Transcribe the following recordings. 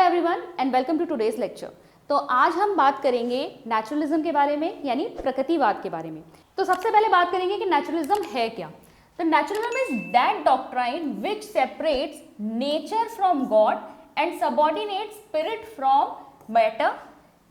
Everyone and welcome to today's lecture. तो आज हम बात करेंगे नेचुरलिज्म के बारे में, यानी प्रकृतिवाद के बारे में। तो सबसे पहले बात करेंगे कि नेचुरलिज्म है क्या। तो naturalism is that doctrine which separates nature from God and subordinate spirit from matter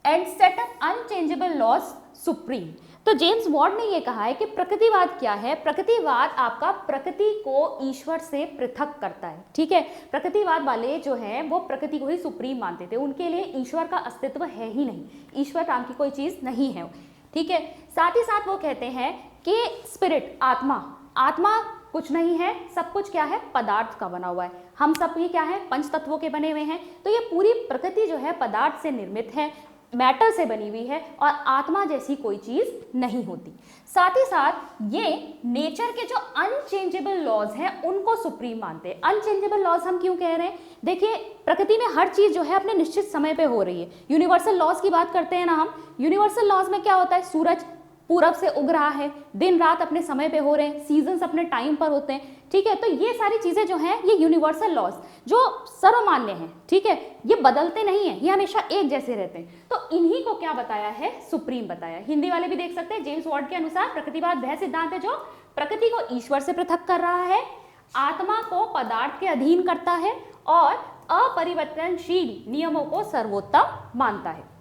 and set up unchangeable laws supreme. तो जेम्स वॉर्ड ने यह कहा है कि प्रकृतिवाद क्या है। प्रकृतिवाद आपका प्रकृति को ईश्वर से पृथक करता है। ठीक है, प्रकृतिवाद वाले जो हैं वो प्रकृति को ही सुप्रीम मानते थे। उनके लिए ईश्वर का अस्तित्व है ही नहीं, ईश्वर नाम की कोई चीज नहीं है। ठीक है, साथ ही साथ वो कहते हैं कि स्पिरिट, आत्मा कुछ नहीं है, सब कुछ क्या है, पदार्थ का बना हुआ है। हम सब ये क्या है, पंच तत्वों के बने हुए हैं। तो ये पूरी प्रकृति जो है पदार्थ से निर्मित है, मैटर से बनी हुई है और आत्मा जैसी कोई चीज नहीं होती। साथ ही साथ ये नेचर के जो अनचेंजेबल लॉज हैं उनको सुप्रीम मानते हैं। अनचेंजेबल लॉज हम क्यों कह रहे हैं, देखिए प्रकृति में हर चीज जो है अपने निश्चित समय पे हो रही है। यूनिवर्सल लॉज की बात करते हैं ना हम, यूनिवर्सल लॉज में क्या होता है, सूरज पूरब से उग रहा है, दिन रात अपने समय पे हो रहे हैं, सीजन्स अपने टाइम पर होते हैं। ठीक है, तो ये सारी चीजें जो हैं ये यूनिवर्सल लॉज जो सर्वमान्य हैं। ठीक है, ये बदलते नहीं हैं, ये हमेशा एक जैसे रहते हैं। तो इन्हीं को क्या बताया है, सुप्रीम बताया। हिंदी वाले भी देख सकते हैं, जेम्स वॉर्ड के अनुसार प्रकृतिवाद वह सिद्धांत है जो प्रकृति को ईश्वर से पृथक कर रहा है, आत्मा को पदार्थ के अधीन करता है और अपरिवर्तनशील नियमों को सर्वोत्तम मानता है।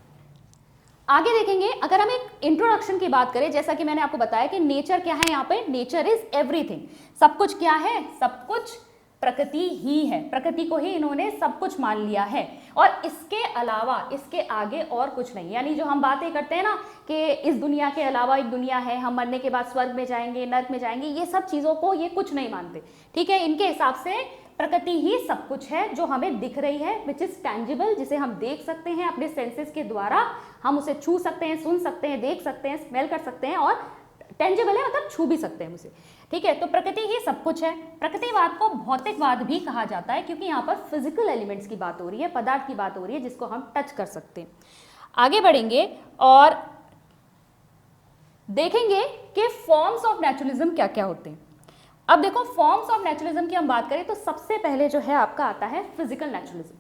आगे देखेंगे, अगर हम एक इंट्रोडक्शन की बात करें, जैसा कि मैंने आपको बताया कि नेचर क्या है, यहाँ पे नेचर इज एवरीथिंग। सब कुछ क्या है, सब कुछ प्रकृति ही है। प्रकृति को ही इन्होंने सब कुछ मान लिया है और इसके अलावा, इसके आगे और कुछ नहीं। यानी जो हम बातें करते हैं ना कि इस दुनिया के अलावा एक दुनिया है, हम मरने के बाद स्वर्ग में जाएंगे, नर्क में जाएंगे, ये सब चीजों को ये कुछ नहीं मानते। ठीक है, इनके हिसाब से प्रकृति ही सब कुछ है जो हमें दिख रही है, विच इज टैंजिबल, जिसे हम देख सकते हैं अपने सेंसेस के द्वारा। हम उसे छू सकते हैं, सुन सकते हैं, देख सकते हैं, स्मेल कर सकते हैं और टेंजिबल है मतलब छू भी सकते हैं उसे। ठीक है, तो प्रकृति ही सब कुछ है। प्रकृतिवाद को भौतिकवाद भी कहा जाता है क्योंकि यहाँ पर फिजिकल एलिमेंट्स की बात हो रही है, पदार्थ की बात हो रही है जिसको हम टच कर सकते हैं। आगे बढ़ेंगे और देखेंगे कि फॉर्म्स ऑफ नेचुरलिज्म क्या क्या होते हैं। अब देखो, फॉर्म्स ऑफ नेचुरलिज्म की हम बात करें तो सबसे पहले जो है आपका आता है फिजिकल नेचुरलिज्म।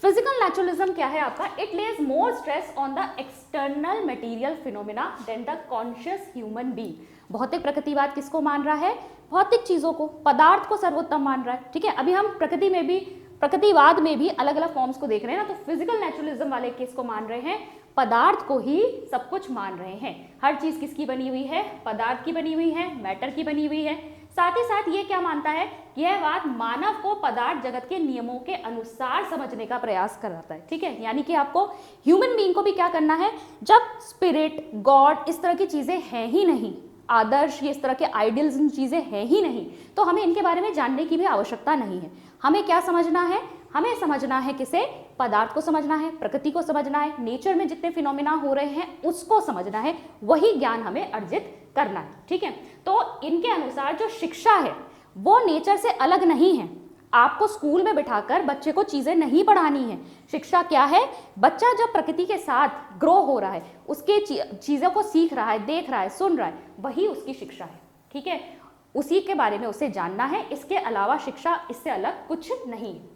फिजिकल नेचुरलिज्म क्या है आपका, it lays more stress on the external material phenomena than the conscious human being. भौतिक प्रकृतिवाद किसको मान रहा है, भौतिक चीजों को, पदार्थ को सर्वोत्तम मान रहा है। ठीक है, अभी हम प्रकृति में भी, प्रकृतिवाद में भी अलग अलग फॉर्म्स को देख रहे हैं ना। तो फिजिकल नेचुरलिज्म वाले किसको मान रहे हैं, पदार्थ को ही सब कुछ मान रहे हैं। हर चीज किसकी बनी हुई है, पदार्थ की बनी हुई है, मैटर की बनी हुई है। साथ ही साथ ये क्या मानता है, यह बात मानव को पदार्थ जगत के नियमों के अनुसार समझने का प्रयास कराता है। ठीक है, यानी कि आपको ह्यूमन बीइंग को भी क्या करना है, जब स्पिरिट, गॉड, इस तरह की चीजें हैं ही नहीं, आदर्श, ये इस तरह के आइडियल्स चीजें हैं ही नहीं, तो हमें इनके बारे में जानने की भी आवश्यकता नहीं है। हमें क्या समझना है, हमें समझना है किसे, पदार्थ को समझना है, प्रकृति को समझना है, नेचर में जितने फिनोमेना हो रहे हैं उसको समझना है, वही ज्ञान हमें अर्जित करना है। ठीक है, तो इनके अनुसार जो शिक्षा है वो नेचर से अलग नहीं है। आपको स्कूल में बिठाकर बच्चे को चीजें नहीं पढ़ानी है। शिक्षा क्या है, बच्चा जब प्रकृति के साथ ग्रो हो रहा है, उसके चीजों को सीख रहा है, देख रहा है, सुन रहा है, वही उसकी शिक्षा है। ठीक है, उसी के बारे में उसे जानना है, इसके अलावा शिक्षा इससे अलग कुछ नहीं है।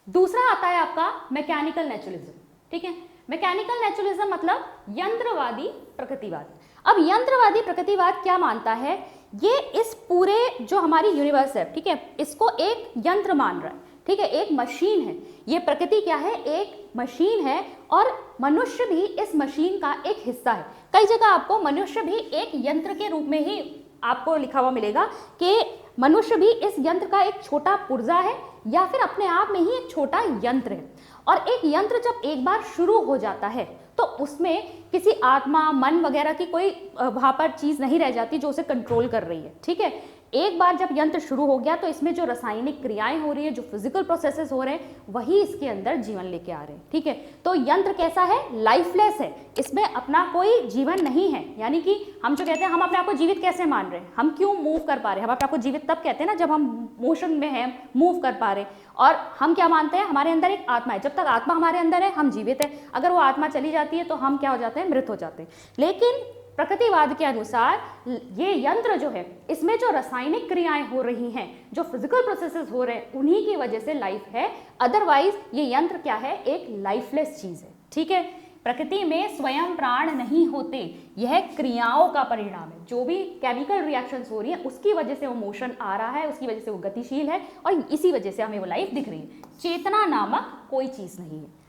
दूसरा आता है आपका मैकेनिकल नेचुरलिज्म। ठीक है, मैकेनिकल नेचुरलिज्म मतलब यंत्रवादी प्रकृतिवाद। अब यंत्रवादी प्रकृतिवाद क्या मानता है, ये इस पूरे जो हमारी यूनिवर्स है, ठीक है, इसको एक यंत्र मान रहा है। ठीक है, एक मशीन है, ये प्रकृति क्या है, एक मशीन है और मनुष्य भी इस मशीन का एक हिस्सा है। कई जगह आपको मनुष्य भी एक यंत्र के रूप में ही आपको लिखा हुआ मिलेगा कि मनुष्य भी इस यंत्र का एक छोटा पुर्जा है या फिर अपने आप में ही एक छोटा यंत्र है। और एक यंत्र जब एक बार शुरू हो जाता है तो उसमें किसी आत्मा, मन वगैरह की कोई वहां पर चीज नहीं रह जाती जो उसे कंट्रोल कर रही है। ठीक है, एक बार जब यंत्र शुरू हो गया तो इसमें जो रासायनिक क्रियाएं हो रही है, जो फिजिकल प्रोसेसेस हो रहे हैं, वही इसके अंदर जीवन लेके आ रहे हैं। ठीक है, तो यंत्र कैसा है, लाइफलेस है, इसमें अपना कोई जीवन नहीं है। यानी कि हम जो कहते हैं, हम अपने आप को जीवित कैसे मान रहे हैं, हम क्यों मूव कर पा रहे हैं, हम अपने आप को जीवित तब कहते हैं ना जब हम मोशन में हैं, मूव कर पा रहे हैं। और हम क्या मानते हैं, हमारे अंदर एक आत्मा है, जब तक आत्मा हमारे अंदर है हम जीवित है, अगर वो आत्मा चली जाती है तो हम क्या हो जाते हैं, मृत हो जाते हैं। लेकिन प्रकृतिवाद के अनुसार ये यंत्र जो है, इसमें जो रासायनिक क्रियाएं हो रही हैं, जो फिजिकल प्रोसेसेस हो रहे हैं, उन्हीं की वजह से लाइफ है। अदरवाइज ये यंत्र क्या है, एक लाइफलेस चीज है। ठीक है, प्रकृति में स्वयं प्राण नहीं होते, यह क्रियाओं का परिणाम है। जो भी केमिकल रिएक्शंस हो रही है उसकी वजह से वो मोशन आ रहा है, उसकी वजह से वो गतिशील है और इसी वजह से हमें वो लाइफ दिख रही है। चेतना नामक कोई चीज नहीं है।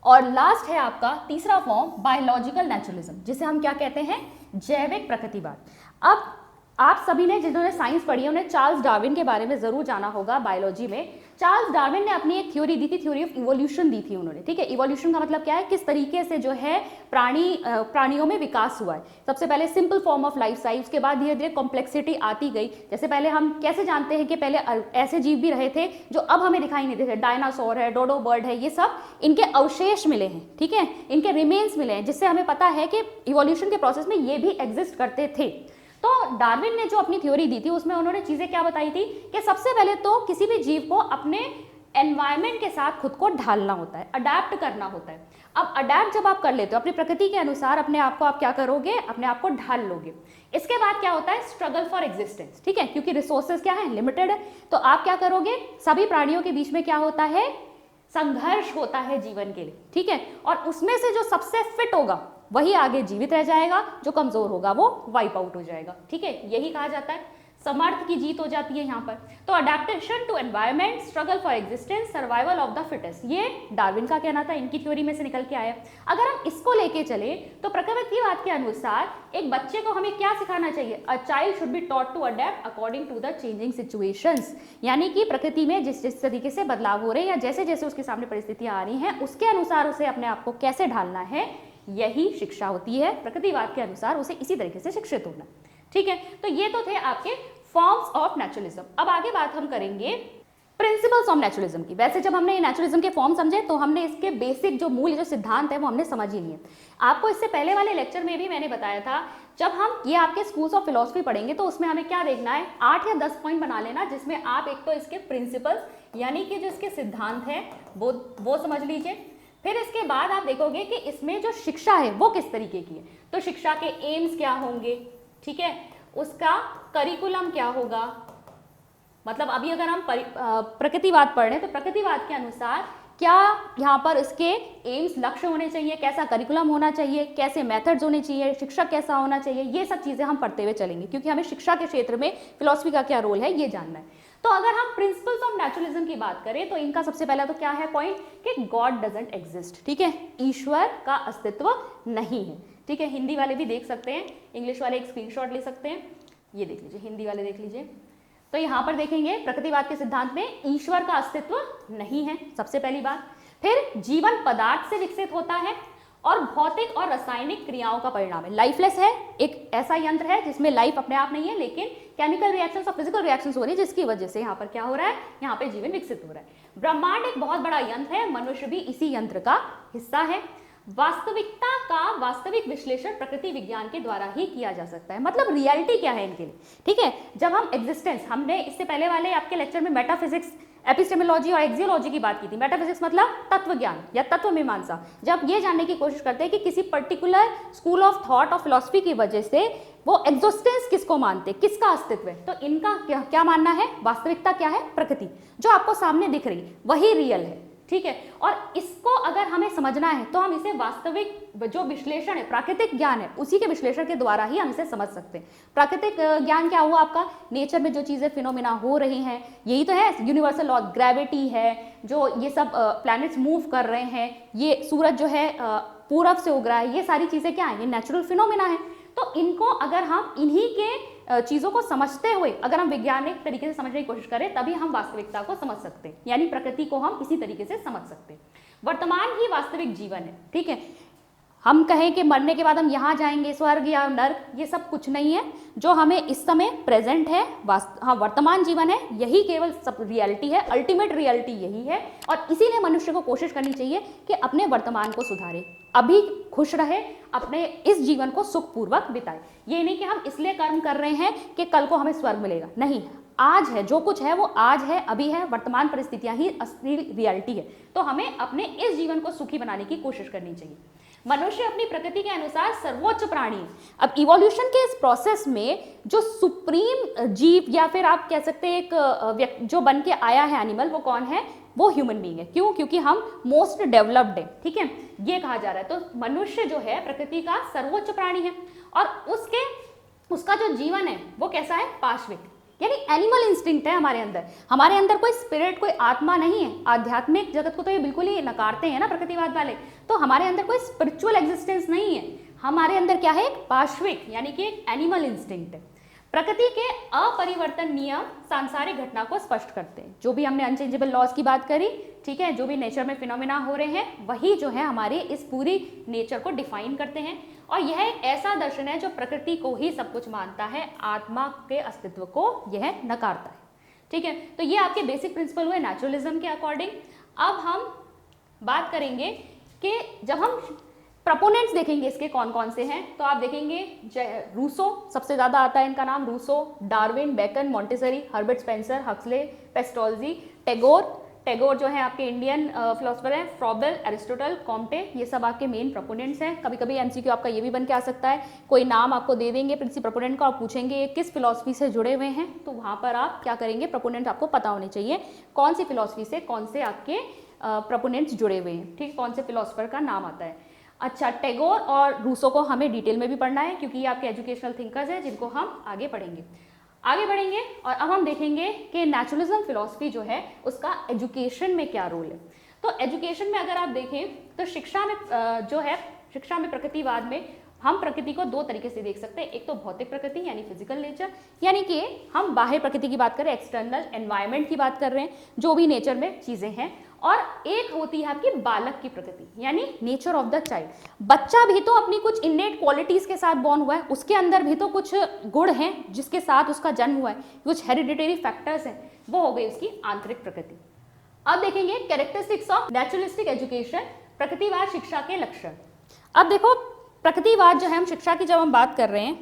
और लास्ट है आपका तीसरा फॉर्म बायोलॉजिकल नेचुरलिज्म, जिसे हम क्या कहते हैं, जैविक प्रकृतिवाद। अब आप सभी ने, जिन्होंने साइंस पढ़ी है, उन्हें चार्ल्स डार्विन के बारे में जरूर जाना होगा बायोलॉजी में। चार्ल्स डार्विन ने अपनी एक थ्योरी दी थी, थ्योरी ऑफ इवोल्यूशन दी थी उन्होंने। ठीक है, इवोल्यूशन का मतलब क्या है, किस तरीके से जो है प्राणियों में विकास हुआ है। सबसे पहले simple form of life I, उसके बाद धीरे धीरे कॉम्प्लेक्सिटी आती गई। जैसे पहले हम कैसे जानते हैं कि पहले ऐसे जीव भी रहे थे जो अब हमें दिखाई नहीं देते, डायनासोर है, डोडो बर्ड है, ये सब इनके अवशेष मिले हैं। ठीक है, इनके रिमेन्स मिले हैं, जिससे हमें पता है कि इवोल्यूशन के प्रोसेस में ये भी एग्जिस्ट करते थे। तो डार्विन ने जो अपनी थ्योरी दी थी उसमें उन्होंने चीजें क्या बताई थी कि सबसे पहले तो किसी भी जीव को अपने एनवायरनमेंट के साथ खुद को ढालना होता है, अडेप्ट करना होता है। अब अडेप्ट जब आप कर लेते हो अपनी प्रकृति के अनुसार, अपने आप को आप क्या करोगे, अपने आप को ढाल लोगे। इसके बाद क्या होता है, स्ट्रगल फॉर एग्जिस्टेंस। ठीक है, क्योंकि रिसोर्सेज क्या है, लिमिटेड है। तो आप क्या करोगे, सभी प्राणियों के बीच में क्या होता है, संघर्ष होता है जीवन के लिए। ठीक है, और उसमें से जो सबसे फिट होगा वही आगे जीवित रह जाएगा, जो कमजोर होगा वो वाइप आउट हो जाएगा। ठीक है, यही कहा जाता है, समर्थ की जीत हो जाती है यहाँ पर। तो adaptation to environment, struggle for existence, survival of the fittest, ये डार्विन का कहना था, इनकी थ्योरी में से निकल के आया। अगर हम इसको लेके चले तो प्रकृतिवाद के अनुसार एक बच्चे को हमें क्या सिखाना चाहिए, a child should be taught to adapt according to the changing situations. यानी कि प्रकृति में जिस जिस तरीके से बदलाव हो रहे हैं या जैसे जैसे उसके सामने परिस्थितियां आ रही हैं, उसके अनुसार उसे अपने आप को कैसे ढालना है, यही शिक्षा होती है। प्रकृतिवाद के अनुसार उसे इसी तरीके से शिक्षित होना। ठीक है, तो ये तो थे आपके फॉर्म्स ऑफ नेचुरलिज्म। अब आगे बात हम करेंगे प्रिंसिपल्स ऑफ नेचुरलिज्म की। वैसे जब हमने नेचुरलिज्म के फॉर्म समझे तो हमने इसके बेसिक जो मूल जो सिद्धांत है वो हमने समझ ही लिए। आपको इससे पहले वाले लेक्चर में भी मैंने बताया था, जब हम ये आपके स्कूल्स ऑफ फिलॉसफी पढ़ेंगे तो उसमें हमें क्या देखना है, 8 या 10 पॉइंट बना लेना, जिसमें आप एक तो इसके प्रिंसिपल्स यानी कि जो इसके सिद्धांत हैं वो समझ लीजिए। फिर इसके बाद आप देखोगे कि इसमें जो शिक्षा है वो किस तरीके की है। तो शिक्षा के एम्स क्या होंगे, ठीक है, उसका करिकुलम क्या होगा। मतलब अभी अगर हम प्रकृतिवाद पढ़ रहे हैं तो प्रकृतिवाद के अनुसार क्या यहाँ पर इसके एम्स, लक्ष्य होने चाहिए, कैसा करिकुलम होना चाहिए, कैसे मेथड्स होने चाहिए, शिक्षक कैसा होना चाहिए, ये सब चीज़ें हम पढ़ते हुए चलेंगे, क्योंकि हमें शिक्षा के क्षेत्र में फिलॉसफी का क्या रोल है ये जानना है। तो अगर हम प्रिंसिपल्स ऑफ नेचुरलिज्म की बात करें तो इनका सबसे पहला तो क्या है पॉइंट कि गॉड डजंट एग्जिस्ट। ठीक है, ईश्वर का अस्तित्व नहीं है। ठीक है, हिंदी वाले भी देख सकते हैं, इंग्लिश वाले एक स्क्रीनशॉट ले सकते हैं, ये देख लीजिए, हिंदी वाले देख लीजिए। तो यहाँ पर देखेंगे प्रकृतिवाद के सिद्धांत में ईश्वर का अस्तित्व नहीं है, सबसे पहली बात। फिर जीवन पदार्थ से विकसित होता है और भौतिक और रासायनिक क्रियाओं का परिणाम है, लाइफलेस है, एक ऐसा यंत्र है जिसमें लाइफ अपने आप नहीं है, लेकिन केमिकल रिएक्शंस और फिजिकल रिएक्शंस हो रही है, जिसकी वजह से यहाँ पर क्या हो रहा है, यहाँ पे जीवन विकसित हो रहा है। ब्रह्मांड एक बहुत बड़ा यंत्र है, मनुष्य भी इसी यंत्र का हिस्सा है। वास्तविकता का वास्तविक विश्लेषण प्रकृति विज्ञान के द्वारा ही किया जा सकता है। मतलब रियलिटी क्या है इनके लिए। ठीक है, जब हम एग्जिस्टेंस, हमने इससे पहले वाले आपके लेक्चर में मेटाफिजिक्स, एपिस्टेमोलॉजी और एक्सियोलॉजी की बात की थी। मेटाफिजिक्स मतलब तत्व ज्ञान या तत्व मीमांसा, जब ये जानने की कोशिश करते हैं कि किसी पर्टिकुलर स्कूल ऑफ थॉट और फिलॉसफी की वजह से वो एग्जिस्टेंस किसको मानते, किसका अस्तित्व है, तो इनका क्या मानना है, वास्तविकता क्या है, प्रकृति जो आपको सामने दिख रही वही रियल है। ठीक है, और इसको अगर हमें समझना है तो हम इसे वास्तविक जो विश्लेषण है, प्राकृतिक ज्ञान है, उसी के विश्लेषण के द्वारा ही हम इसे समझ सकते हैं। प्राकृतिक ज्ञान क्या हुआ आपका, नेचर में जो चीजें फिनोमिना हो रही हैं, यही तो है यूनिवर्सल लॉ, ग्रेविटी है, जो ये सब प्लैनेट्स मूव कर रहे हैं, ये सूरज जो है पूरब से उग रहा है, ये सारी चीजें क्या है, ये नेचुरल फिनोमिना है। तो इनको अगर हम इन्हीं के चीज़ों को समझते हुए अगर हम वैज्ञानिक तरीके से समझने की कोशिश करें, तभी हम वास्तविकता को समझ सकते हैं, यानी प्रकृति को हम इसी तरीके से समझ सकते हैं। वर्तमान ही वास्तविक जीवन है। ठीक है, हम कहें कि मरने के बाद हम यहाँ जाएंगे, स्वर्ग या नर्क, ये सब कुछ नहीं है। जो हमें इस समय प्रेजेंट है, हाँ वर्तमान जीवन है, यही केवल सब रियलिटी है, अल्टीमेट रियलिटी यही है। और इसीलिए मनुष्य को कोशिश करनी चाहिए कि अपने वर्तमान को सुधारे, अभी खुश रहे, अपने इस जीवन को सुखपूर्वक बिताए। ये नहीं कि हम इसलिए कर्म कर रहे हैं कि कल को हमें स्वर्ग मिलेगा, नहीं, आज है, जो कुछ है वो आज है, अभी है, वर्तमान परिस्थितियां ही असली रियलिटी है। तो हमें अपने इस जीवन को सुखी बनाने की कोशिश करनी चाहिए। मनुष्य अपनी प्रकृति के अनुसार सर्वोच्च प्राणी है। अब इवोल्यूशन के इस प्रोसेस में जो सुप्रीम जीव या फिर आप कह सकते हैं एक जो बन के आया है एनिमल, वो कौन है? वो ह्यूमन बीइंग है। क्यों? क्योंकि हम मोस्ट डेवलप्ड है, ठीक है, ये कहा जा रहा है। तो मनुष्य जो है प्रकृति का सर्वोच्च प्राणी है और उसका जो जीवन है वो कैसा है? पाश्विक, यानी एनिमल इंस्टिंक्ट है हमारे अंदर। हमारे अंदर कोई स्पिरिट, कोई आत्मा नहीं है। आध्यात्मिक जगत को तो ये बिल्कुल ही नकारते हैं ना प्रकृतिवाद वाले। तो हमारे अंदर कोई स्पिरिचुअल एग्जिस्टेंस नहीं है। हमारे अंदर क्या है? एक पाश्विक यानी कि एक एनिमल इंस्टिंक्ट है। प्रकृति के अपरिवर्तन नियम सांसारिक घटना को स्पष्ट करते हैं। जो भी हमने अनचेंजेबल लॉज की बात करी, ठीक है, जो भी नेचर में फिनोमिना हो रहे हैं, वही जो है हमारे इस पूरी नेचर को डिफाइन करते हैं। और यह एक ऐसा दर्शन है जो प्रकृति को ही सब कुछ मानता है, आत्मा के अस्तित्व को यह नकारता है, ठीक है। तो ये आपके बेसिक प्रिंसिपल हुए नेचुरलिज्म के अकॉर्डिंग। अब हम बात करेंगे कि जब हम प्रोपोनेंट्स देखेंगे इसके कौन कौन से हैं, तो आप देखेंगे रूसो सबसे ज़्यादा आता है इनका नाम, Rousseau, Darwin, Bacon, Montessori, Herbert Spencer, Huxley, Pestalozzi, Tagore जो है आपके इंडियन फिलोसफर हैं, फ्रॉबेल, एरिस्टोटल, कॉम्टे, ये सब आपके मेन प्रोपोनेंट्स हैं। कभी कभी एमसीक्यू आपका ये भी बन के आ सकता है, कोई नाम आपको दे देंगे किसी प्रोपोनेंट का और पूछेंगे ये किस फिलोसफी से जुड़े हुए हैं, तो वहाँ पर आप क्या करेंगे? प्रोपोनेंट आपको पता होने चाहिए कौन सी फिलोसफी से कौन से आपके प्रोपोनेंट्स जुड़े हुए हैं, ठीक, कौन से फिलोसफर का नाम आता है। अच्छा, टैगोर और रूसो को हमें डिटेल में भी पढ़ना है क्योंकि ये आपके एजुकेशनल थिंकर्स हैं जिनको हम आगे बढ़ेंगे और अब हम देखेंगे कि नेचुरलिज्म फिलॉसफी जो है उसका एजुकेशन में क्या रोल है। तो एजुकेशन में अगर आप देखें तो शिक्षा में प्रकृतिवाद में हम प्रकृति को दो तरीके से देख सकते हैं। एक तो भौतिक प्रकृति यानी फिजिकल नेचर, यानी कि हम बाह्य प्रकृति की बात कर रहे हैं, एक्सटर्नल एनवायरनमेंट की बात कर रहे हैं, जो भी नेचर में चीजें हैं। और एक होती है आपकी बालक की प्रकृति यानी नेचर ऑफ द चाइल्ड। बच्चा भी तो अपनी कुछ इन्नेट क्वालिटीज के साथ बॉर्न हुआ है, उसके अंदर भी तो कुछ गुण हैं जिसके साथ उसका जन्म हुआ है, कुछ हेरिडिटरी फैक्टर्स हैं, वो हो गई उसकी आंतरिक प्रकृति। अब देखेंगे कैरेक्टरिस्टिक्स ऑफ नेचुरलिस्टिक एजुकेशन, प्रकृतिवाद शिक्षा के लक्षण। अब देखो प्रकृतिवाद जो है, हम शिक्षा की जब हम बात कर रहे हैं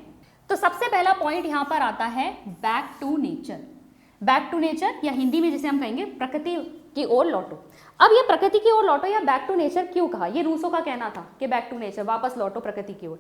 तो सबसे पहला पॉइंट यहाँ पर आता है back to nature. Back to nature या हिंदी में जिसे हम कहेंगे प्रकृति की ओर लौटो। अब ये प्रकृति की ओर लौटो या बैक टू नेचर क्यों कहा? ये रूसो का कहना था कि बैक टू नेचर, वापस लौटो प्रकृति की ओर।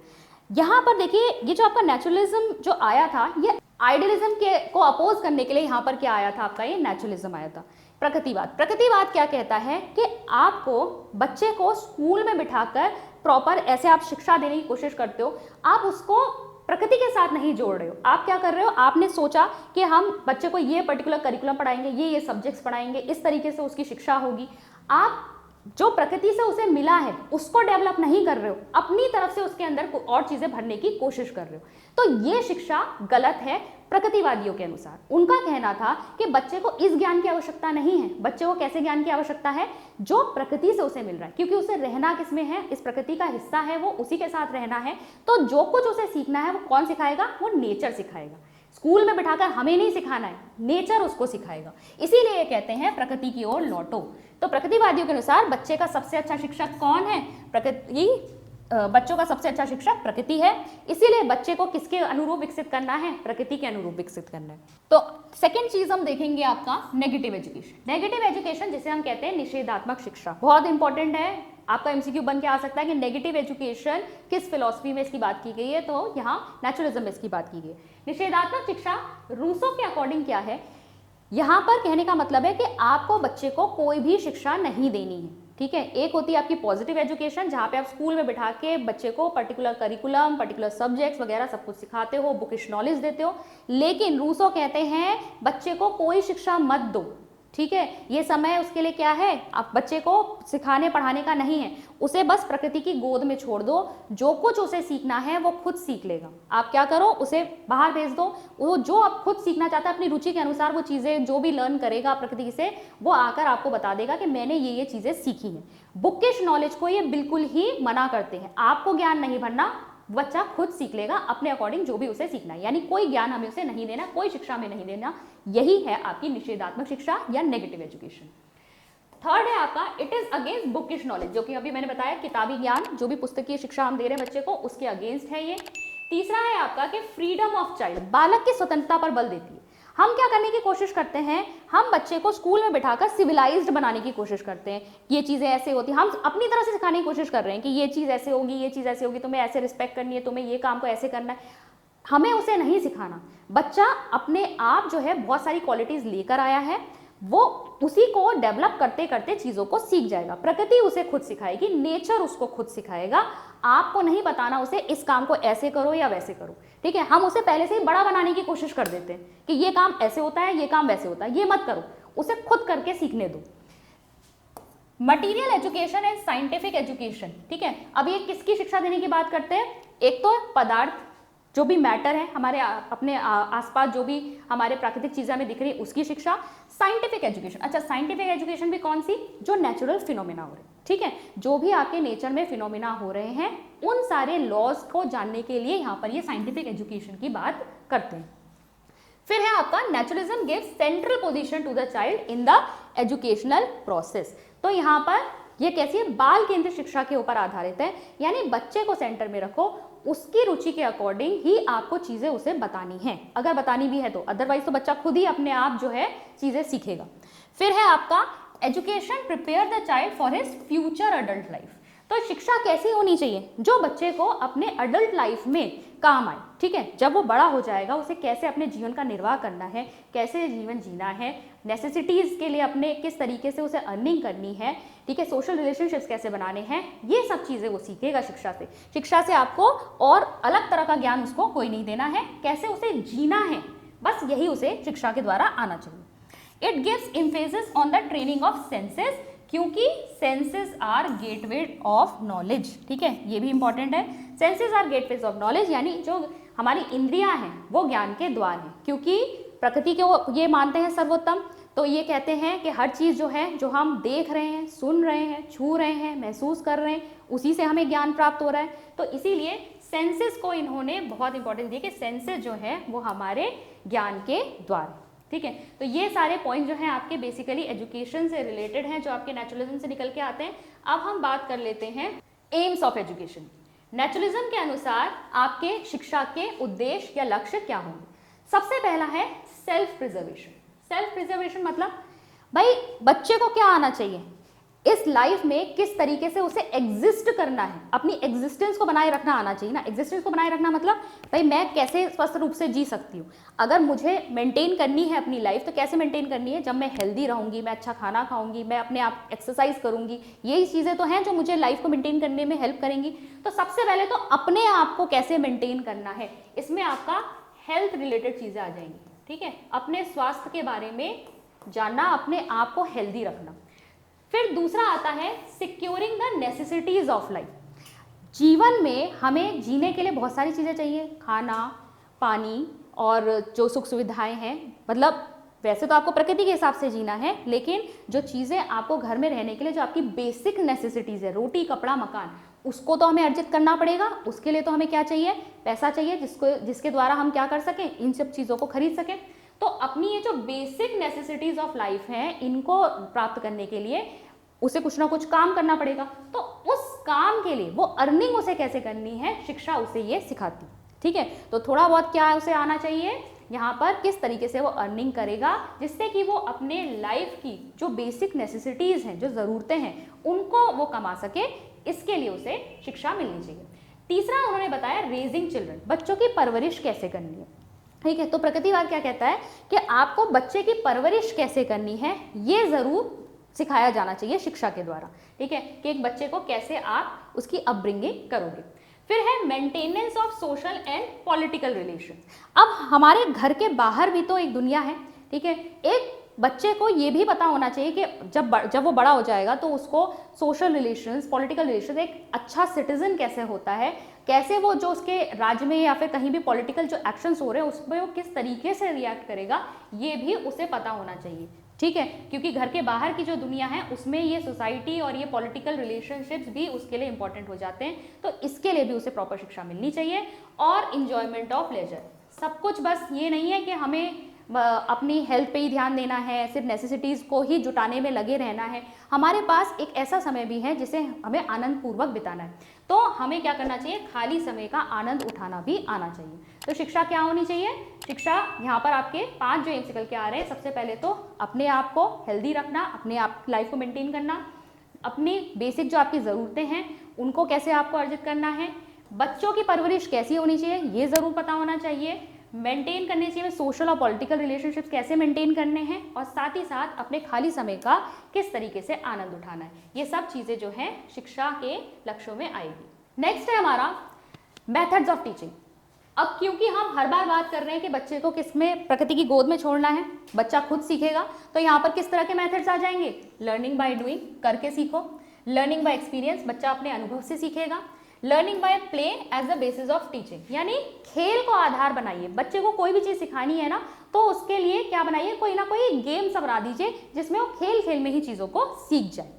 यहाँ पर देखिए ये जो आपका नेचुरलिज्म जो आया था, ये आइडियलिज्म के को अपोज करने के लिए यहाँ पर क्या आया था आपका? ये नेचुरलिज्म आया था। प्रकृतिवाद क्या कहता है कि आपको बच्चे को स्कूल में बिठाकर प्रॉपर ऐसे आप शिक्षा देने की कोशिश करते हो, आप उसको प्रकृति के साथ नहीं जोड़ रहे हो। आप क्या कर रहे हो? आपने सोचा कि हम बच्चे को ये पर्टिकुलर करिकुलम पढ़ाएंगे, ये सब्जेक्ट्स पढ़ाएंगे, इस तरीके से उसकी शिक्षा होगी। आप जो प्रकृति से उसे मिला है उसको डेवलप नहीं कर रहे हो, अपनी तरफ से उसके अंदर और चीजें भरने की कोशिश कर रहे हो। तो ये शिक्षा गलत है प्रकृतिवादियों के अनुसार। उनका कहना था कि बच्चे को इस ज्ञान की आवश्यकता नहीं है। बच्चे को कैसे ज्ञान की आवश्यकता है? जो प्रकृति से उसे मिल रहा है, क्योंकि उसे रहना किसमें है? इस प्रकृति का हिस्सा है, वो उसी के साथ रहना है। तो जो कुछ उसे सीखना है वो कौन सिखाएगा? वो नेचर सिखाएगा। स्कूल में बिठाकर हमें नहीं सिखाना है, नेचर उसको सिखाएगा। इसीलिए ये कहते हैं प्रकृति की ओर लौटो। तो प्रकृतिवादियों के अनुसार बच्चे का सबसे अच्छा शिक्षक कौन है? बच्चों का सबसे अच्छा शिक्षक प्रकृति है। इसीलिए बच्चे को किसके अनुरूप विकसित करना है? प्रकृति के अनुरूप विकसित करना है। तो सेकंड चीज हम देखेंगे आपका नेगेटिव एजुकेशन। नेगेटिव एजुकेशन जिसे हम कहते हैं निषेधात्मक शिक्षा, बहुत इंपॉर्टेंट है। आपका एमसीक्यू बन के आ सकता है कि नेगेटिव एजुकेशन किस फिलॉसफी में इसकी बात की गई है, तो यहाँ नेचुरलिज्म में इसकी बात की गई है। निषेधात्मक शिक्षा रूसो के अकॉर्डिंग क्या है? यहाँ पर कहने का मतलब है कि आपको बच्चे को कोई भी शिक्षा नहीं देनी है, ठीक है। एक होती है आपकी पॉजिटिव एजुकेशन, जहाँ पे आप स्कूल में बिठा के बच्चे को पर्टिकुलर करिकुलम, पर्टिकुलर सब्जेक्ट्स वगैरह सब कुछ सिखाते हो, बुकिश नॉलेज देते हो। लेकिन रूसो कहते हैं बच्चे को कोई शिक्षा मत दो, ठीक है। ये समय उसके लिए क्या है? आप बच्चे को सिखाने पढ़ाने का नहीं है, उसे बस प्रकृति की गोद में छोड़ दो। जो कुछ उसे सीखना है वो खुद सीख लेगा। आप क्या करो? उसे बाहर भेज दो। वो जो आप खुद सीखना चाहता है अपनी रुचि के अनुसार, वो चीज़ें जो भी लर्न करेगा प्रकृति से, वो आकर आपको बता देगा कि मैंने ये चीज़ें सीखी हैं। बुकिश नॉलेज को ये बिल्कुल ही मना करते हैं। आपको ज्ञान नहीं भरना, बच्चा खुद सीख लेगा अपने अकॉर्डिंग जो भी उसे सीखना है। यानी कोई ज्ञान हमें उसे नहीं देना, कोई शिक्षा में नहीं देना। यही है आपकी निषेधात्मक शिक्षा या नेगेटिव एजुकेशन। थर्ड है आपका it is against bookish knowledge, जो कि अभी मैंने बताया किताबी ज्ञान, जो भी पुस्तकीय शिक्षा हम दे रहे हैं बच्चे को, उसके अगेंस्ट है ये। तीसरा है आपका कि फ्रीडम ऑफ चाइल्ड, बालक की स्वतंत्रता पर बल देती है। हम क्या करने की कोशिश करते हैं, हम बच्चे को स्कूल में बिठाकर सिविलाइज्ड बनाने की कोशिश करते हैं, ये चीज़ें ऐसे होती हैं, हम अपनी तरह से सिखाने की कोशिश कर रहे हैं कि ये चीज़ ऐसे होगी, ये चीज़ ऐसे होगी, तुम्हें ऐसे रिस्पेक्ट करनी है, तुम्हें ये काम को ऐसे करना है। हमें उसे नहीं सिखाना, बच्चा अपने आप जो है बहुत सारी क्वालिटीज़ लेकर आया है, वो उसी को डेवलप करते करते चीज़ों को सीख जाएगा। प्रकृति उसे खुद सिखाएगी, नेचर उसको खुद सिखाएगा, आपको नहीं बताना उसे इस काम को ऐसे करो या वैसे करो, ठीक है। हम उसे पहले से ही बड़ा बनाने की कोशिश कर देते हैं कि ये काम ऐसे होता है, ये काम वैसे होता है, ये मत करो, उसे खुद करके सीखने दो। Material education and scientific education, ठीक है। अब ये किसकी शिक्षा देने की बात करते हैं, एक तो पदार्थ, जो भी मैटर है हमारे अपने आसपास, जो भी हमारे प्राकृतिक चीज़ें हमें दिख रही है उसकी शिक्षा। साइंटिफिक एजुकेशन, अच्छा साइंटिफिक एजुकेशन भी कौन सी, जो नेचुरल फिनोमिना हो रहे हैं, ठीक है, जो भी आपके नेचर में फिनोमिना हो रहे हैं उन सारे लॉज को जानने के लिए यहाँ पर ये साइंटिफिक एजुकेशन की बात करते हैं। फिर है आपका naturalism gives central position to the child in the educational process. तो यहाँ पर ये कैसी है, बाल केंद्रित शिक्षा के ऊपर आधारित है, यानी बच्चे को सेंटर में रखो, उसकी रुचि के अकॉर्डिंग ही आपको चीज़ें उसे बतानी हैं, अगर बतानी भी है तो, अदरवाइज तो बच्चा खुद ही अपने आप जो है चीज़ें सीखेगा। फिर है आपका education prepare the child for his future adult life. तो शिक्षा कैसी होनी चाहिए, जो बच्चे को अपने अडल्ट लाइफ में काम आए, ठीक है, जब वो बड़ा हो जाएगा उसे कैसे अपने जीवन का निर्वाह करना है, कैसे जीवन जीना है, नेसेसिटीज़ के लिए अपने किस तरीके से उसे अर्निंग करनी है, ठीक है, सोशल रिलेशनशिप्स कैसे बनाने हैं, ये सब चीज़ें वो सीखेगा शिक्षा से। शिक्षा से आपको और अलग तरह का ज्ञान उसको कोई नहीं देना है, कैसे उसे जीना है, बस यही उसे शिक्षा के द्वारा आना चाहिए। It gives emphasis on the training of senses, क्योंकि senses are gateway of knowledge, ठीक है, ये भी इंपॉर्टेंट है। Senses are gateways of knowledge, यानी जो हमारी इंद्रियां हैं वो ज्ञान के द्वार हैं, क्योंकि प्रकृति को ये मानते हैं सर्वोत्तम, तो ये कहते हैं कि हर चीज़ जो है, जो हम देख रहे हैं, सुन रहे हैं, छू रहे हैं, महसूस कर रहे हैं, उसी से हमें ज्ञान प्राप्त हो रहा है। तो इसीलिए सेंसेस को इन्होंने बहुत इंपॉर्टेंस दी कि सेंसेस जो है वो हमारे ज्ञान के द्वार, ठीक है। तो ये सारे पॉइंट जो हैं आपके बेसिकली एजुकेशन से रिलेटेड हैं, जो आपके नेचुरलिज्म से निकल के आते हैं। अब हम बात कर लेते हैं एम्स ऑफ एजुकेशन। नेचुरलिज्म के अनुसार आपके शिक्षा के उद्देश्य या लक्ष्य क्या होंगे। सबसे पहला है सेल्फ प्रिजर्वेशन। सेल्फ प्रिजर्वेशन मतलब भाई बच्चे को क्या आना चाहिए, इस लाइफ में किस तरीके से उसे एग्जिस्ट करना है, अपनी एग्जिस्टेंस को बनाए रखना आना चाहिए ना। एग्जिस्टेंस को बनाए रखना मतलब भाई मैं कैसे स्वस्थ रूप से जी सकती हूँ, अगर मुझे मेंटेन करनी है अपनी लाइफ तो कैसे मेंटेन करनी है, जब मैं हेल्दी रहूँगी, मैं अच्छा खाना खाऊंगी, मैं अपने आप एक्सरसाइज करूँगी, यही चीज़ें तो हैं जो मुझे लाइफ को मेंटेन करने में हेल्प करेंगी। तो सबसे पहले तो अपने आप को कैसे मेंटेन करना है, इसमें आपका हेल्थ रिलेटेड चीज़ें आ जाएंगी, ठीक है, अपने स्वास्थ्य के बारे में जानना, अपने आप को हेल्दी रखना। फिर दूसरा आता है securing the necessities of life. जीवन में हमें जीने के लिए बहुत सारी चीज़ें चाहिए, खाना, पानी और जो सुख सुविधाएं हैं, मतलब वैसे तो आपको प्रकृति के हिसाब से जीना है, लेकिन जो चीज़ें आपको घर में रहने के लिए जो आपकी बेसिक नेसेसिटीज़ है, रोटी कपड़ा मकान, उसको तो हमें अर्जित करना पड़ेगा। उसके लिए तो हमें क्या चाहिए, पैसा चाहिए, जिसके द्वारा हम क्या कर सकें, इन सब चीज़ों को खरीद सकें। तो अपनी ये जो बेसिक नेसेसिटीज ऑफ लाइफ हैं, इनको प्राप्त करने के लिए उसे कुछ ना कुछ काम करना पड़ेगा। तो उस काम के लिए वो अर्निंग उसे कैसे करनी है, शिक्षा उसे ये सिखाती, ठीक है। तो थोड़ा बहुत क्या उसे आना चाहिए यहाँ पर, किस तरीके से वो अर्निंग करेगा, जिससे कि वो अपने लाइफ की जो बेसिक नेसेसिटीज़ हैं, जो ज़रूरतें हैं, उनको वो कमा सके, इसके लिए उसे शिक्षा मिलनी चाहिए। तीसरा उन्होंने बताया रेजिंग चिल्ड्रन, बच्चों की परवरिश कैसे करनी है, ठीक है। तो प्रकृतिवाद क्या कहता है कि आपको बच्चे की परवरिश कैसे करनी है ये ज़रूर सिखाया जाना चाहिए शिक्षा के द्वारा, ठीक है, कि एक बच्चे को कैसे आप उसकी अपब्रिंगिंग करोगे। फिर है maintenance of social and political relation. अब हमारे घर के बाहर भी तो एक दुनिया है, ठीक है। एक बच्चे को ये भी पता होना चाहिए कि जब वो बड़ा हो जाएगा तो उसको सोशल रिलेशंस, पॉलिटिकल रिलेशंस, एक अच्छा सिटीजन कैसे होता है, कैसे वो जो उसके राज्य में या फिर कहीं भी पॉलिटिकल जो एक्शंस हो रहे हैं उसमें वो किस तरीके से रिएक्ट करेगा, ये भी उसे पता होना चाहिए, ठीक है। क्योंकि घर के बाहर की जो दुनिया है उसमें ये सोसाइटी और ये पॉलिटिकल रिलेशनशिप्स भी उसके लिए इंपॉर्टेंट हो जाते हैं। तो इसके लिए भी उसे प्रॉपर शिक्षा मिलनी चाहिए। और इंजॉयमेंट ऑफ लेजर, सब कुछ बस ये नहीं है कि हमें अपनी हेल्थ पे ही ध्यान देना है, सिर्फ नेसेसिटीज़ को ही जुटाने में लगे रहना है। हमारे पास एक ऐसा समय भी है जिसे हमें आनंद पूर्वक बिताना है। तो हमें क्या करना चाहिए, खाली समय का आनंद उठाना भी आना चाहिए। तो शिक्षा क्या होनी चाहिए, शिक्षा यहाँ पर आपके 5 जो एम्स निकल के आ रहे हैं, सबसे पहले तो अपने आप को हेल्दी रखना, अपने आप लाइफ को मेंटेन करना, अपनी बेसिक जो आपकी ज़रूरतें हैं उनको कैसे आपको अर्जित करना है, बच्चों की परवरिश कैसी होनी चाहिए ये ज़रूर पता होना चाहिए, मेंटेन करने चाहिए सोशल और पॉलिटिकल रिलेशनशिप्स कैसे मेंटेन करने हैं, और साथ ही साथ अपने खाली समय का किस तरीके से आनंद उठाना है। ये सब चीज़ें जो हैं शिक्षा के लक्ष्यों में आएगी। नेक्स्ट है हमारा मेथड्स ऑफ टीचिंग। अब क्योंकि हम हर बार बात कर रहे हैं कि बच्चे को किस में, प्रकृति की गोद में छोड़ना है, बच्चा खुद सीखेगा, तो यहाँ पर किस तरह के मेथड्स आ जाएंगे, लर्निंग बाय डूइंग, करके सीखो, लर्निंग बाय एक्सपीरियंस, बच्चा अपने अनुभव से सीखेगा, learning by play as the basis of teaching, यानी खेल को आधार बनाइए। बच्चे को कोई भी चीज़ सिखानी है ना, तो उसके लिए क्या बनाइए, कोई ना कोई गेम सा बना दीजिए जिसमें वो खेल खेल में ही चीज़ों को सीख जाए।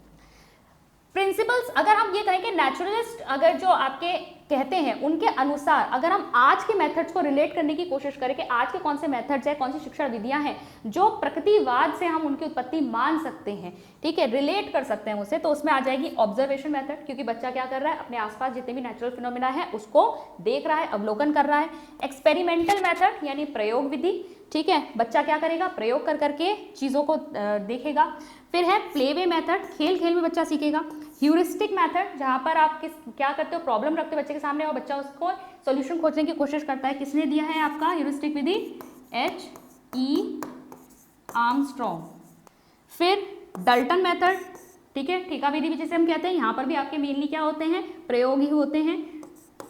प्रिंसिपल्स, अगर हम ये कहें कि नेचुरलिस्ट अगर जो आपके कहते हैं उनके अनुसार अगर हम आज के मेथड्स को रिलेट करने की कोशिश करें कि आज के कौन से मेथड्स हैं, कौन सी शिक्षा विधियां हैं जो प्रकृतिवाद से हम उनकी उत्पत्ति मान सकते हैं, ठीक है, रिलेट कर सकते हैं उसे, तो उसमें आ जाएगी ऑब्जर्वेशन मेथड, क्योंकि बच्चा क्या कर रहा है, अपने आसपास जितने भी नेचुरल फिनोमिना है उसको देख रहा है, अवलोकन कर रहा है। एक्सपेरिमेंटल मेथड यानी प्रयोग विधि, ठीक है, बच्चा क्या करेगा, प्रयोग कर करके चीज़ों को देखेगा। फिर है प्लेवे मेथड, खेल खेल में बच्चा सीखेगा। ह्यूरिस्टिक मेथड, जहाँ पर आप क्या करते हो, प्रॉब्लम रखते हो बच्चे के सामने और बच्चा उसको सॉल्यूशन खोजने की कोशिश करता है। किसने दिया है आपका ह्यूरिस्टिक विधि, H.E. आर्मस्ट्रॉन्ग। फिर डल्टन मेथड, ठीक है, ठीका विधि भी जिसे हम कहते हैं, यहाँ पर भी आपके मेनली क्या होते हैं, प्रयोग ही होते हैं,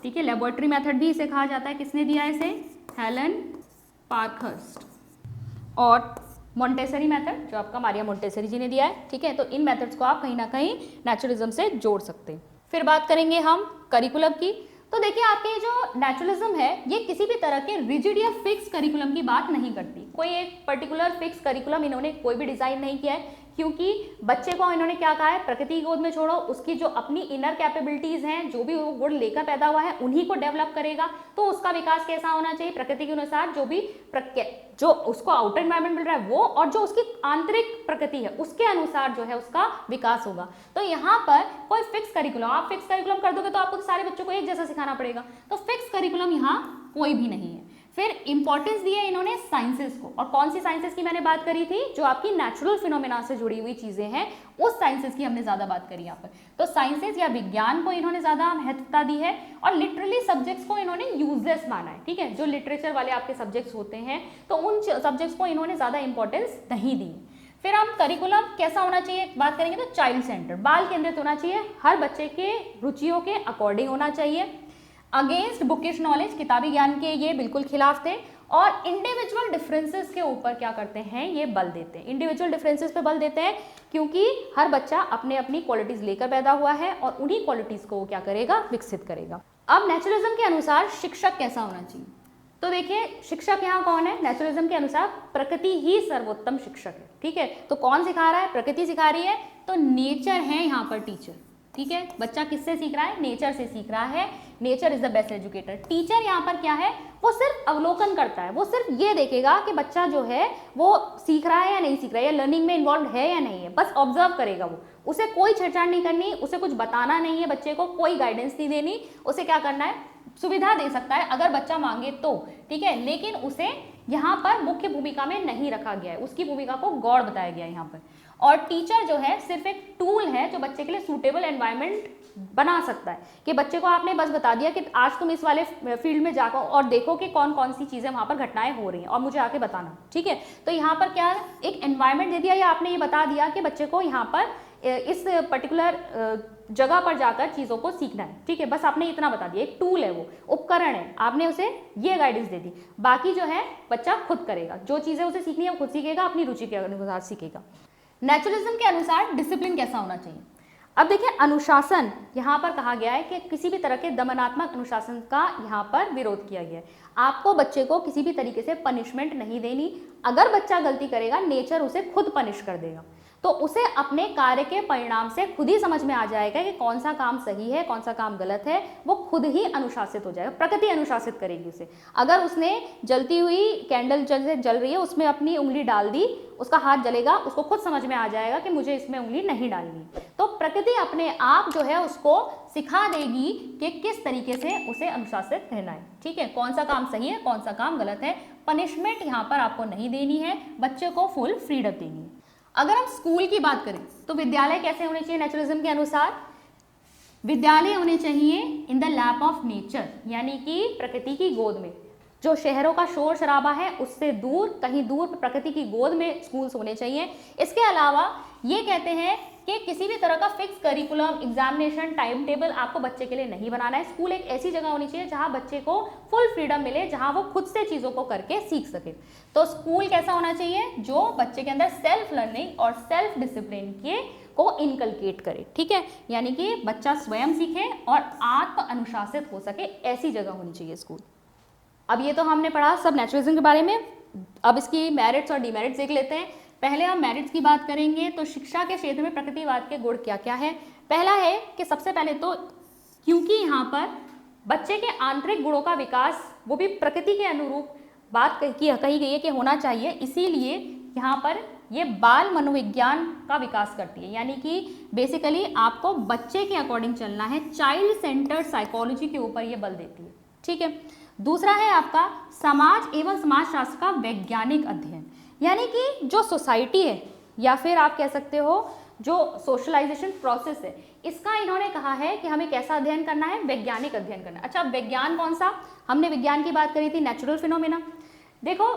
ठीक है। लेबोरेटरी मेथड भी इसे कहा जाता है, किसने दिया इसे, हेलन पार्कहर्स्ट। और मोंटेसरी मेथड जो आपका मारिया मोंटेसरी जी ने दिया है, ठीक है। तो इन मेथड्स को आप कहीं ना कहीं नेचुरलिज्म से जोड़ सकते हैं। फिर बात करेंगे हम करिकुलम की। तो देखिए आपके जो नेचुरलिज्म है ये किसी भी तरह के रिजिड या फिक्स करिकुलम की बात नहीं करती। कोई एक पर्टिकुलर फिक्स करिकुलम इन्होंने कोई भी डिज़ाइन नहीं किया है, क्योंकि बच्चे को इन्होंने क्या कहा है, प्रकृति की गोद में छोड़ो, उसकी जो अपनी इनर कैपेबिलिटीज़ हैं, जो भी वो गुण लेकर पैदा हुआ है उन्हीं को डेवलप करेगा। तो उसका विकास कैसा होना चाहिए, प्रकृति के अनुसार जो उसको आउटर एनवायरनमेंट मिल रहा है वो, और जो उसकी आंतरिक प्रकृति है उसके अनुसार जो है उसका विकास होगा। तो यहाँ पर कोई फिक्स करिकुलम, आप फिक्स करिकुलम कर दोगे तो आपको तो सारे बच्चों को एक जैसा सिखाना पड़ेगा, तो फिक्स करिकुलम यहाँ कोई भी नहीं है। फिर इंपॉर्टेंस दी है इन्होंने साइंसेस को, और कौन सी साइंसेस की मैंने बात करी थी, जो आपकी नेचुरल फिनोमेना से जुड़ी हुई चीजें हैं उस साइंसेस की हमने ज्यादा बात करी यहाँ पर। तो साइंसेस या विज्ञान को इन्होंने ज्यादा महत्वता दी है, और लिटरली सब्जेक्ट्स को इन्होंने यूजलेस माना है, ठीक है। जो लिटरेचर वाले आपके सब्जेक्ट्स होते हैं तो उन सब्जेक्ट्स को इन्होंने ज्यादा इंपॉर्टेंस नहीं दी। फिर हम करिकुलम कैसा होना चाहिए बात करेंगे तो चाइल्ड सेंटर, बाल केंद्रित होना चाहिए, हर बच्चे के रुचियों के अकॉर्डिंग होना चाहिए। अगेंस्ट बुकिश नॉलेज, किताबी ज्ञान के ये बिल्कुल खिलाफ थे, और इंडिविजुअल डिफरेंसेस के ऊपर क्या करते हैं, ये बल देते हैं, इंडिविजुअल डिफरेंसेस पे बल देते हैं, क्योंकि हर बच्चा अपने अपनी क्वालिटीज लेकर पैदा हुआ है और उन्हीं क्वालिटीज को वो क्या करेगा, विकसित करेगा। अब नेचुरलिज्म के अनुसार शिक्षक कैसा होना चाहिए, तो देखिए शिक्षक यहाँ कौन है, नेचुरलिज्म के अनुसार प्रकृति ही सर्वोत्तम शिक्षक है, ठीक है। तो कौन सिखा रहा है, प्रकृति सिखा रही है, तो नेचर है यहाँ पर टीचर, ठीक है। बच्चा किससे सीख रहा है, नेचर से सीख रहा है, nature is the best educator. Teacher यहाँ पर क्या है, वो सिर्फ अवलोकन करता है, वो सिर्फ ये देखेगा कि बच्चा जो है वो सीख रहा है या नहीं सीख रहा है, या लर्निंग में इन्वॉल्व है या नहीं है, बस ऑब्जर्व करेगा वो, उसे कोई छेड़छाड़ नहीं करनी, उसे कुछ बताना नहीं है, बच्चे को कोई गाइडेंस नहीं देनी, उसे क्या करना है, सुविधा दे सकता है अगर बच्चा मांगे तो, ठीक है, लेकिन उसे यहाँ पर मुख्य भूमिका में नहीं रखा गया है, उसकी भूमिका को गौड़ बताया गया है यहाँ पर। और टीचर जो है सिर्फ एक टूल है जो बच्चे के लिए सूटेबल एनवायरनमेंट बना सकता है, कि बच्चे को आपने बस बता दिया कि आज तुम इस वाले फील्ड में जाकर और देखो कि कौन कौन सी चीज़ें वहाँ पर घटनाएं हो रही हैं और मुझे आके बताना, ठीक है। तो यहाँ पर क्या एक एनवायरनमेंट दे दिया, या आपने ये बता दिया कि बच्चे को यहाँ पर इस पर्टिकुलर जगह पर जाकर चीज़ों को सीखना है, ठीक है, बस आपने इतना बता दिया, एक टूल है, वो उपकरण है, आपने उसे ये गाइडेंस दे दी, बाकी जो है बच्चा खुद करेगा, जो चीज़ें उसे सीखनी है वो खुद सीखेगा, अपनी रुचि के अनुसार सीखेगा। नेचुरलिज्म के अनुसार डिसिप्लिन कैसा होना चाहिए, अब देखिए अनुशासन यहाँ पर कहा गया है कि किसी भी तरह के दमनात्मक अनुशासन का यहाँ पर विरोध किया गया है। आपको बच्चे को किसी भी तरीके से पनिशमेंट नहीं देनी, अगर बच्चा गलती करेगा नेचर उसे खुद पनिश कर देगा। तो उसे अपने कार्य के परिणाम से खुद ही समझ में आ जाएगा कि कौन सा काम सही है, कौन सा काम गलत है, वो खुद ही अनुशासित हो जाएगा, प्रकृति अनुशासित करेगी उसे। अगर उसने जलती हुई कैंडल जल रही है, उसमें अपनी उंगली डाल दी, उसका हाथ जलेगा, उसको खुद समझ में आ जाएगा कि मुझे इसमें उंगली नहीं डालनी। तो प्रकृति अपने आप जो है उसको सिखा देगी कि किस तरीके से उसे अनुशासित रहना है, ठीक है, कौन सा काम सही है, कौन सा काम गलत है। पनिशमेंट यहाँ पर आपको नहीं देनी है, बच्चे को फुल फ्रीडम देनी है। अगर हम स्कूल की बात करें तो विद्यालय कैसे होने चाहिए नेचुरलिज्म के अनुसार? विद्यालय होने चाहिए in the lap of nature, यानी कि प्रकृति की गोद में। जो शहरों का शोर शराबा है उससे दूर, कहीं दूर प्रकृति की गोद में स्कूल्स होने चाहिए। इसके अलावा ये कहते हैं कि किसी भी तरह का fix curriculum, examination, time table आपको बच्चे के लिए नहीं बनाना है। स्कूल एक ऐसी जगह होनी चाहिए जहां बच्चे को फुल फ्रीडम मिले, जहां वो खुद से चीज़ों को करके सीख सके। तो स्कूल कैसा होना चाहिए? जो बच्चे के अंदर सेल्फ लर्निंग और सेल्फ डिसिप्लिन के को इनकलकेट करे, ठीक है, यानी कि बच्चा स्वयं सीखे और आत्म अनुशासित हो सके, ऐसी जगह होनी चाहिए स्कूल। अब ये तो हमने पढ़ा सब नेचुरलिज्म के बारे में। अब इसकी मेरिट्स और डिमेरिट्स देख लेते हैं। पहले हम मेरिट्स की बात करेंगे तो शिक्षा के क्षेत्र में प्रकृतिवाद के गुण क्या क्या है। पहला है कि सबसे पहले तो क्योंकि यहाँ पर बच्चे के आंतरिक गुणों का विकास वो भी प्रकृति के अनुरूप बात कही गई है कि होना चाहिए, इसीलिए यहाँ पर ये बाल मनोविज्ञान का विकास करती है, यानी कि बेसिकली आपको बच्चे के अकॉर्डिंग चलना है, चाइल्ड सेंटर्ड साइकोलॉजी के ऊपर ये बल देती है, ठीक है। दूसरा है आपका समाज एवं समाजशास्त्र का वैज्ञानिक अध्ययन, यानी कि जो सोसाइटी है या फिर आप कह सकते हो जो सोशलाइजेशन प्रोसेस है, इसका इन्होंने कहा है कि हमें कैसा अध्ययन करना है? वैज्ञानिक अध्ययन करना है। अच्छा, विज्ञान कौन सा? हमने विज्ञान की बात करी थी, नेचुरल फिनोमेना। देखो,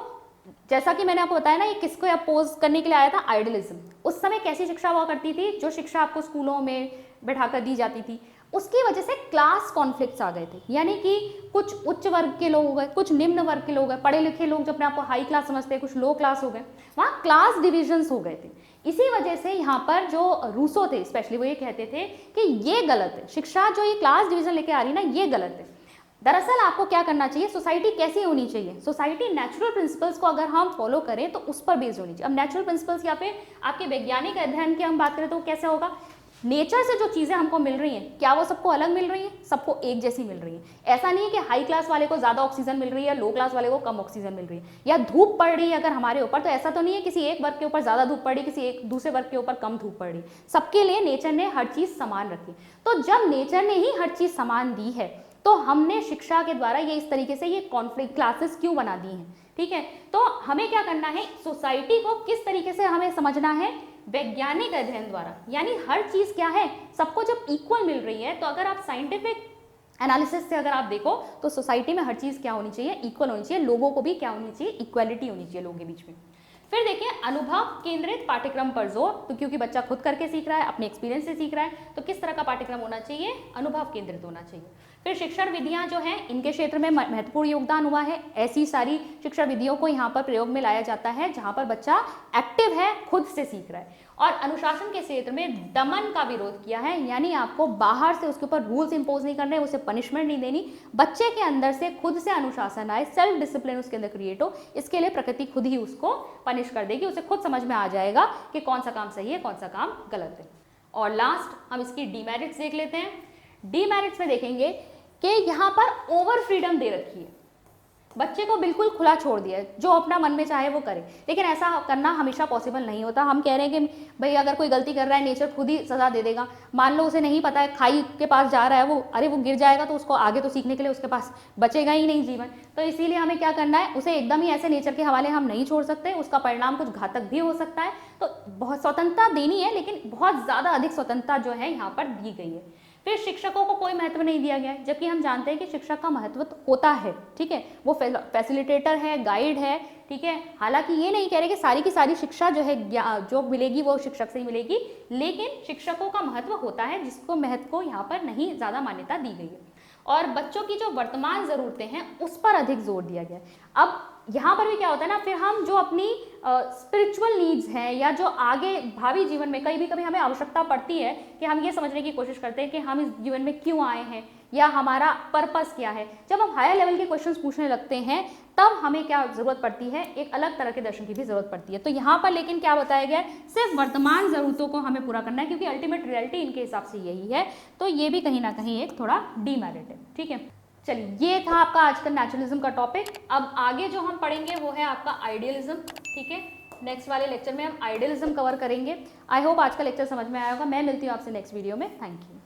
जैसा कि मैंने आपको बताया ना, ये किसको अपोज करने के लिए आया था? आइडियलिज्म। उस समय कैसी शिक्षा हुआ करती थी? जो शिक्षा आपको स्कूलों में बैठाकर दी जाती थी, उसकी वजह से क्लास कॉन्फ्लिक्ट्स आ गए थे, यानी कि कुछ उच्च वर्ग के लोग हो गए, कुछ निम्न वर्ग के लोग हैं, पढ़े लिखे लोग जो अपने आपको हाई क्लास समझते हैं, कुछ लो क्लास हो गए, वहाँ क्लास डिविजन्स हो गए थे। इसी वजह से यहाँ पर जो रूसो थे स्पेशली, वो ये कहते थे कि ये गलत है, शिक्षा जो ये क्लास डिवीजन लेके आ रही ना, ये गलत है। दरअसल आपको क्या करना चाहिए? सोसाइटी कैसी होनी चाहिए? सोसाइटी नेचुरल प्रिंसिपल्स को अगर हम फॉलो करें तो उस पर बेस्ड होनी चाहिए। अब नेचुरल प्रिंसिपल्स या फिर आपके वैज्ञानिक अध्ययन की हम बात करें तो कैसे होगा? नेचर से जो चीज़ें हमको मिल रही हैं, क्या वो सबको अलग मिल रही हैं? सबको एक जैसी मिल रही हैं। ऐसा नहीं है कि हाई क्लास वाले को ज़्यादा ऑक्सीजन मिल रही है, लो क्लास वाले को कम ऑक्सीजन मिल रही है, या धूप पड़ रही है अगर हमारे ऊपर, तो ऐसा तो नहीं है किसी एक वर्ग के ऊपर ज़्यादा धूप पड़ रही, किसी एक दूसरे वर्ग के ऊपर कम धूप पड़ रही। सबके लिए नेचर ने हर चीज़ समान रखी। तो जब नेचर ने ही हर चीज़ समान दी है, तो हमने शिक्षा के द्वारा ये इस तरीके से ये कॉन्फ्लिक्ट क्लासेस क्यों बना दी हैं, ठीक है। तो हमें क्या करना है? सोसाइटी को किस तरीके से हमें समझना है? वैज्ञानिक अध्ययन द्वारा, यानी हर चीज़ क्या है, सबको जब इक्वल मिल रही है, तो अगर आप साइंटिफिक एनालिसिस से अगर आप देखो तो सोसाइटी में हर चीज़ क्या होनी चाहिए? इक्वल होनी चाहिए। लोगों को भी क्या होनी चाहिए? इक्वालिटी होनी चाहिए लोगों के बीच में। फिर देखिए, अनुभव केंद्रित पाठ्यक्रम पर जोर, तो क्योंकि बच्चा खुद करके सीख रहा है, अपने एक्सपीरियंस से सीख रहा है, तो किस तरह का पाठ्यक्रम होना चाहिए? अनुभव केंद्रित होना चाहिए। फिर शिक्षण विधियां जो हैं, इनके क्षेत्र में महत्वपूर्ण योगदान हुआ है। ऐसी सारी शिक्षण विधियों को यहाँ पर प्रयोग में लाया जाता है जहाँ पर बच्चा एक्टिव है, खुद से सीख रहा है। और अनुशासन के क्षेत्र में दमन का विरोध किया है, यानी आपको बाहर से उसके ऊपर रूल्स इंपोज नहीं करने, उसे पनिशमेंट नहीं देनी, बच्चे के अंदर से खुद से अनुशासन आए, सेल्फ डिसिप्लिन उसके अंदर क्रिएट हो। इसके लिए प्रकृति खुद ही उसको पनिश कर देगी, उसे खुद समझ में आ जाएगा कि कौन सा काम सही है, कौन सा काम गलत है। और लास्ट हम इसकी डीमेरिट्स देख लेते हैं। डीमेरिट्स में देखेंगे कि यहाँ पर ओवर फ्रीडम दे रखी है, बच्चे को बिल्कुल खुला छोड़ दिया है, जो अपना मन में चाहे वो करे। लेकिन ऐसा करना हमेशा पॉसिबल नहीं होता। हम कह रहे हैं कि भाई अगर कोई गलती कर रहा है, नेचर खुद ही सजा दे देगा। मान लो उसे नहीं पता है, खाई के पास जा रहा है वो, अरे वो गिर जाएगा, तो उसको आगे तो सीखने के लिए उसके पास बचेगा ही नहीं जीवन। तो इसीलिए हमें क्या करना है? उसे एकदम ही ऐसे नेचर के हवाले हम नहीं छोड़ सकते, उसका परिणाम कुछ घातक भी हो सकता है। तो बहुत स्वतंत्रता देनी है, लेकिन बहुत ज़्यादा अधिक स्वतंत्रता जो है यहाँ पर दी गई है। फिर शिक्षकों को कोई महत्व नहीं दिया गया है, जबकि हम जानते हैं कि शिक्षक का महत्व होता है, ठीक है, वो फैसिलिटेटर है, गाइड है, ठीक है। हालांकि ये नहीं कह रहे कि सारी की सारी शिक्षा जो है जो मिलेगी वो शिक्षक से ही मिलेगी, लेकिन शिक्षकों का महत्व होता है, जिसको महत्व को यहाँ पर नहीं ज़्यादा मान्यता दी गई है। और बच्चों की जो वर्तमान ज़रूरतें हैं उस पर अधिक जोर दिया गया है। अब यहाँ पर भी क्या होता है ना, फिर हम जो अपनी स्पिरिचुअल नीड्स हैं या जो आगे भावी जीवन में कभी भी हमें आवश्यकता पड़ती है कि हम ये समझने की कोशिश करते हैं कि हम इस जीवन में क्यों आए हैं, या हमारा पर्पस क्या है। जब हम हायर लेवल के क्वेश्चंस पूछने लगते हैं तब हमें क्या जरूरत पड़ती है, एक अलग तरह के दर्शन की भी जरूरत पड़ती है। तो यहाँ पर लेकिन क्या बताया गया है, सिर्फ वर्तमान जरूरतों को हमें पूरा करना है, क्योंकि अल्टीमेट रियलिटी इनके हिसाब से यही है। तो ये भी कहीं ना कहीं एक थोड़ा डीमेरिट है। ठीक है, चलिए ये था आपका आज का नेचुरलिज्म का टॉपिक। अब आगे जो हम पढ़ेंगे वो है आपका आइडियलिज्म। ठीक है, नेक्स्ट वाले लेक्चर में हम आइडियलिज्म कवर करेंगे। आई होप आज का लेक्चर समझ में आया होगा। मैं मिलती हूँ आपसे नेक्स्ट वीडियो में। Thank you.